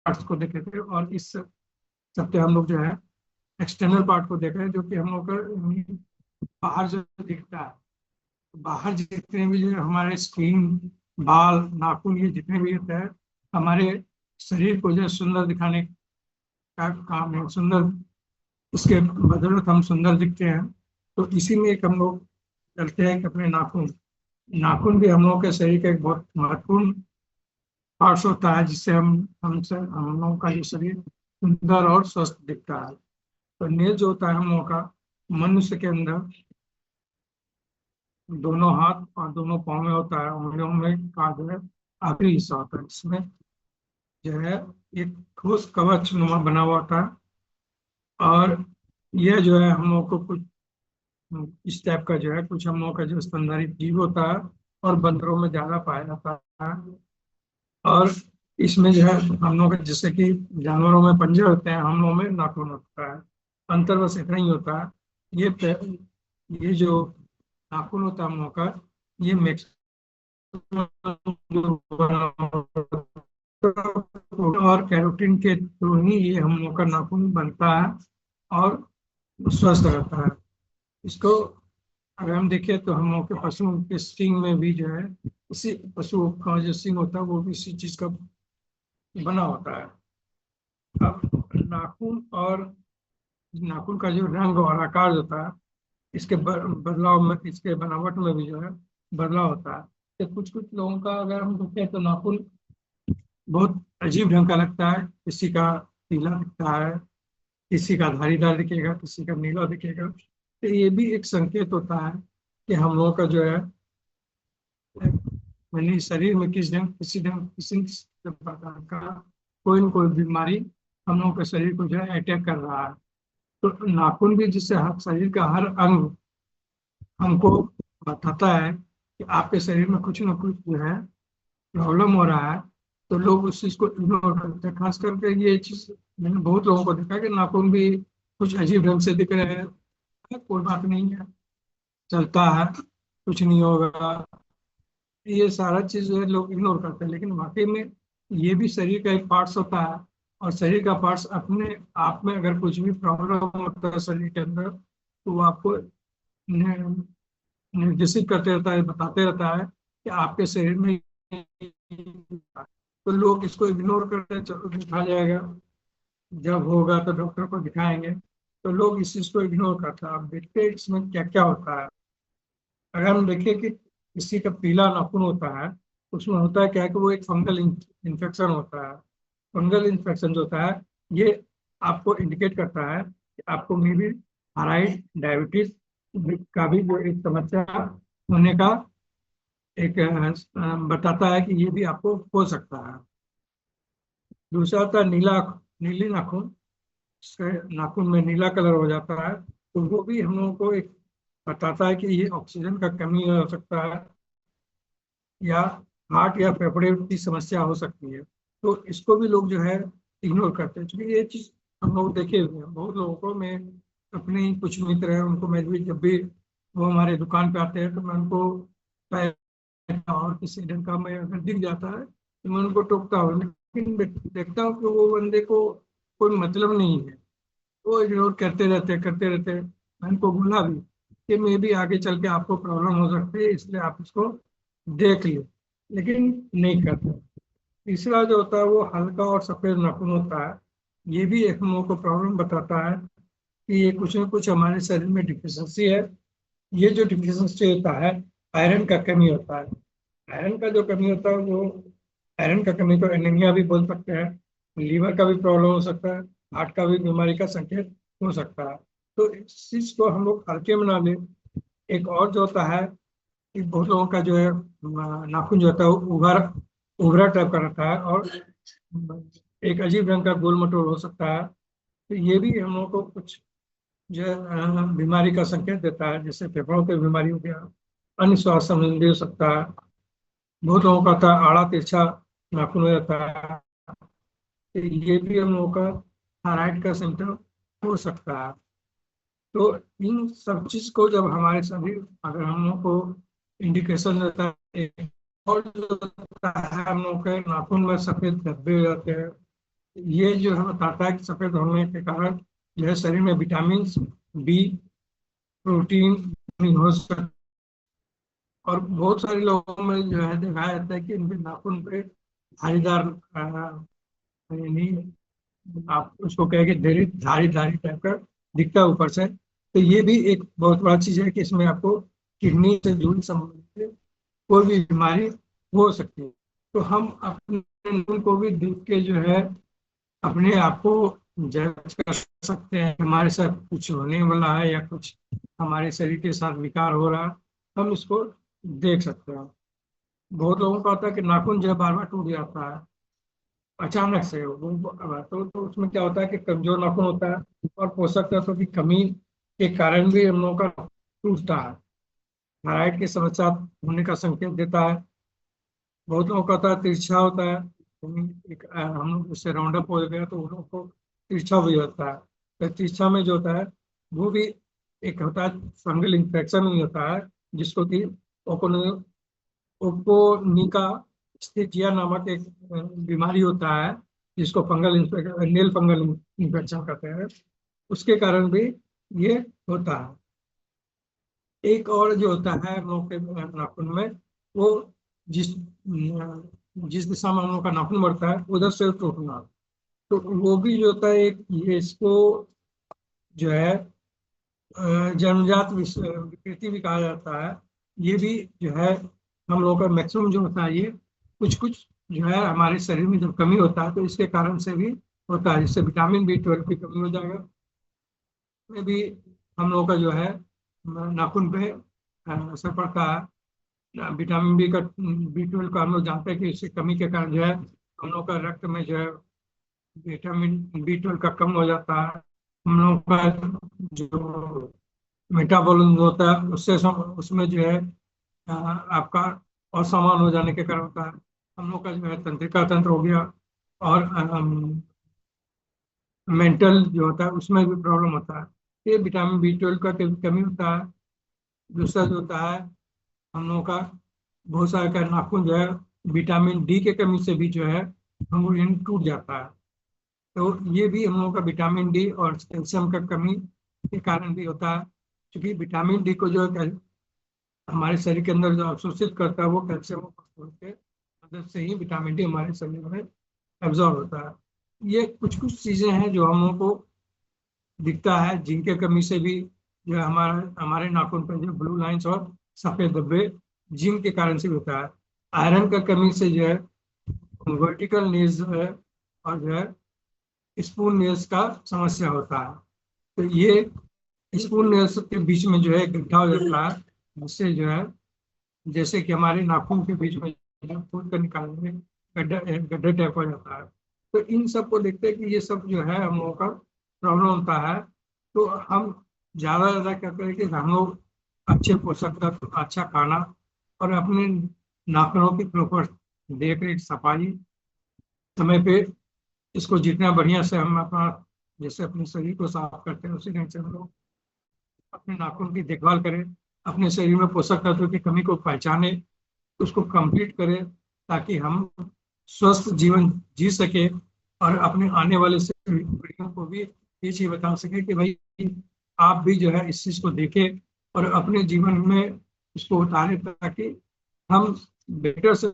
Parts को देखे थे, और इस सप्ते हम लोग जो है एक्सटर्नल पार्ट को देख रहे हैं, जो कि हम लोग का बाहर जो दिखता है। बाहर जितने भी जो हमारे स्किन, बाल, नाखून, ये जितने भी होते हैं, हमारे शरीर को जो है सुंदर दिखाने का काम है। सुंदर, उसके बदौलत हम सुंदर दिखते हैं। तो इसी में एक हम लोग चलते हैं कि अपने नाखून, नाखून भी हम लोगों के शरीर का एक बहुत महत्वपूर्ण पार्ट होता है, जिससे हम लोगों का जो शरीर सुंदर और स्वस्थ दिखता है। तो नेल जो होता है हम लोगों का मनुष्य के अंदर दोनों हाथ और दोनों पाँव में होता है, उंगलियों में का जो है आखिरी हिस्सा होता है। इसमें जो है एक ठोस कवच नुमा बना हुआ होता है, और यह जो है हम लोग को कुछ इस टाइप का जो है, कुछ हम लोग का जो स्तनधारी जीव होता है, और बंदरों में ज्यादा पाया जाता है। और इसमें जो है हम लोग जैसे कि जानवरों में पंजे होते हैं, हम लोगों में नाखून होता है। अंतर बस इतना ही होता है। ये जो नाखून होता है हम लोग का, ये और कैरोटीन के थ्रू ही ये हम लोग का नाखून बनता है और स्वस्थ रहता है। इसको अगर हम देखें तो हम लोग के पशुओं के सींग में भी जो है, इसी पशुओं का जो सींग होता है वो भी इसी चीज का बना होता है। अब नाखून का जो रंग और आकार होता है, इसके बदलाव में, इसके बनावट में भी जो है बदलाव होता है। तो कुछ कुछ लोगों का अगर हम देखें तो नाखून बहुत अजीब ढंग का लगता है। किसी का पीला दिखता है, किसी का धारीदार दिखेगा, किसी का नीला दिखेगा। तो ये भी एक संकेत होता है कि हम लोगों का जो है, यानी शरीर में किसी प्रकार का कोई न कोई बीमारी हम लोगों के शरीर को जो है अटैक कर रहा है। तो नाखून भी, जिससे शरीर का हर अंग हमको बताता है कि आपके शरीर में कुछ ना कुछ जो है प्रॉब्लम हो रहा है। तो लोग उस चीज को इग्नोर करते हैं। खास करके ये चीज मैंने बहुत लोगों को देखा कि नाखून भी कुछ अजीब ढंग से दिख रहे हैं, कोई बात नहीं है, चलता है, कुछ नहीं होगा, ये सारा चीज जो है लोग इग्नोर करते हैं। लेकिन वाकई में ये भी शरीर का एक पार्ट्स होता है, और शरीर का पार्ट्स अपने आप में अगर कुछ भी प्रॉब्लम होता है शरीर के अंदर, तो वो आपको नि- निर्देशित करते रहता है, बताते रहता है कि आपके शरीर में तो लोग इसको इग्नोर करते हैं, चलो दिखा जाएगा, जब होगा तो डॉक्टर को दिखाएंगे। तो लोग इस चीज को इग्नोर करते हैं। आप देखते हैं इसमें क्या क्या होता है। अगर हम देखें कि किसी का पीला नाखून होता है, उसमें होता है क्या है कि वो एक फंगल इन्फेक्शन होता है। फंगल इन्फेक्शन जो होता है, ये आपको इंडिकेट करता है कि आपको मे बी थायराइड, डायबिटीज का भी जो एक समस्या होने का एक बताता है कि ये भी आपको हो सकता है। दूसरा होता है नीली नाखून, से नाखून में नीला कलर हो जाता है। तो वो भी हम लोगों को एक बताता है कि ये ऑक्सीजन का कमी हो सकता है, या हार्ट या फेफड़े की समस्या हो सकती है। तो इसको भी लोग जो है इग्नोर करते हैं। क्योंकि ये चीज हम लोग देखे हुए हैं बहुत लोगों को। मैं अपने ही कुछ मित्र हैं, उनको मैं भी जब भी वो हमारे दुकान पे आते हैं तो मैं उनको और किसी ढंग का मैं अगर दिख जाता है तो मैं उनको टोकता हूँ, लेकिन देखता हूँ कि वो बंदे को कोई मतलब नहीं है, वो इग्नोर करते रहते हैं। मैं उनको बोला भी कि मे भी आगे चल के आपको प्रॉब्लम हो सकती है, इसलिए आप इसको देख लो, लेकिन नहीं करते। तीसरा जो होता है वो हल्का और सफेद नाखून होता है। ये भी एक हम लोगों को प्रॉब्लम बताता है कि ये कुछ ना कुछ हमारे शरीर में डिफिशियंसी है। ये जो डिफिशियंसी होता है, आयरन का कमी होता है। आयरन का जो कमी होता है वो, आयरन का कमी को एनीमिया भी बोल सकते हैं, लीवर का भी प्रॉब्लम हो सकता है, हार्ट का भी बीमारी का संकेत हो सकता है। तो इस चीज को हम लोग हल्के में ना लें। एक और जो होता है कि बहुत लोगों का जो है नाखून जो होता है वो उभरा टाइप का रहता है, और एक अजीब रंग का गोल मटोल हो सकता है। तो ये भी हम लोगों को कुछ जो है बीमारी का संकेत देता है, जैसे फेफड़ों की बीमारी हो गया, अन्य स्वास्थ्य संबंधी हो सकता है। बहुत लोगों का था आड़ा तिरछा नाखून हो जाता है। तो ये भी हम लोगों का थायराइड का सिम्टम हो सकता है। तो इन सब चीज को जब हमारे शरीर, अगर हम लोग को इंडिकेशन देता है। और जो होता है हम लोग के नाखून में सफेद धब्बे हो जाते हैं, ये जो है बताता है कि सफेद होने के कारण जो है शरीर में विटामिन बी, प्रोटीन नहीं हो सकता। और बहुत सारे लोगों में जो है देखा जाता है कि इनके नाखून पे धारीदार यानी आप उसको कहेंगे धारी धारी धारी टाइप का दिखता है ऊपर से। तो ये भी एक बहुत बड़ा चीज है कि इसमें आपको किडनी से जुड़ी संबंधित कोई भी बीमारी हो सकती है। तो हम अपने नाखून को भी देख के जो है अपने आप को जज कर सकते हैं, हमारे साथ कुछ होने वाला है या कुछ हमारे शरीर के साथ विकार हो रहा है, हम इसको देख सकते हैं। बहुत लोगों का होता है कि नाखून जो है बार बार टूट जाता है अचानक से। तो उसमें क्या होता है कि कमजोर नाखून होता है और पोषक तत्वों की कमी के कारण भी हम लोगों का टूटता है। थायराइड की समस्या होने का संकेत देता है। बहुत लोगों का होता है तिरछा होता है। हम लोग उससे राउंड अप हो गया तो उन लोगों को तिरछा भी होता है। तो तिरछा में जो होता है वो भी एक होता है फंगल इन्फेक्शन ही होता है, जिसको कि ओपोनिका स्थितिया नामक एक बीमारी होता है, जिसको fungal infection, nail fungal infection कहते हैं। उसके कारण भी ये होता है। एक और जो होता है हम लोग के नाखून में, वो जिस जिस दिशा में हम लोग का नाखून बढ़ता है उधर से टूटना। तो वो भी जो होता है एक ये इसको जो है जन्मजात विकृति भी कहा जाता है। ये भी जो है हम लोगों का मैक्सिमम जो होता है ये कुछ कुछ जो है हमारे शरीर में जब कमी होता है तो इसके कारण से भी होता है। जिससे विटामिन B12 की कमी हो जाएगा, में भी हम लोगों का जो है नाखून पे असर पड़ता है। विटामिन B12 का हम लोग जानते हैं कि इसकी कमी के कारण जो है हम लोग का रक्त में जो है विटामिन B12 का कम हो जाता है। हम लोग का जो मेटाबॉलिज्म होता है उसमें जो है आपका असमान हो जाने के कारण होता है। हम लोग का जो है तंत्रिका तंत्र हो गया और मेंटल जो होता है उसमें भी प्रॉब्लम होता है। ये विटामिन B12 का कमी होता है। दूसरा जो होता है हम लोगों का बहुत सारे का नाखून जो है विटामिन D के कमी से भी जो है हम लोग यानी टूट जाता है। तो ये भी हम लोगों का विटामिन D और कैल्शियम का कमी के कारण भी होता है। क्योंकि विटामिन D को जो है हमारे शरीर के अंदर जो अवशोषित करता है वो कैल्शियम और फास्फोरस के मदद से ही विटामिन D हमारे शरीर में एब्जॉर्ब होता है। ये कुछ कुछ चीजें हैं जो हम लोगों को दिखता है, जिनके कमी से भी जो है हमारे नाखून पर जो ब्लू लाइंस और सफेद धब्बे जिंक के कारण से भी होता है। आयरन का कमी से जो है वर्टिकल नीज जो है और जो है स्पून नेल्स का समस्या होता है। तो ये स्पून नेल्स के बीच में जो है गड्ढा हो जाता है, जिससे जो है जैसे कि हमारे नाखून के बीच में फूट कर निकालने में गड्ढा गड्ढे टाइप हो जाता है। तो इन सब को देखते हैं कि ये सब जो है हम लोगों का प्रॉब्लम होता है। तो हम ज्यादा से ज्यादा क्या करें कि हम लोग अच्छे पोषक तत्व, अच्छा खाना और अपने नाखूनों की प्रॉपर देख रेख, सफाई समय पे, इसको जितना बढ़िया से हम अपना जैसे अपने शरीर को साफ करते हैं उसी ढंग से हम लोग अपने नाखून की देखभाल करें। अपने शरीर में पोषक तत्वों की कमी को पहचाने, उसको कंप्लीट करें, ताकि हम स्वस्थ जीवन जी सके और अपने आने वाले पीढ़ियों को भी ये चीज बता सके कि भाई आप भी जो है इस चीज को देखें और अपने जीवन में इसको उतारें, ताकि हम बेटर से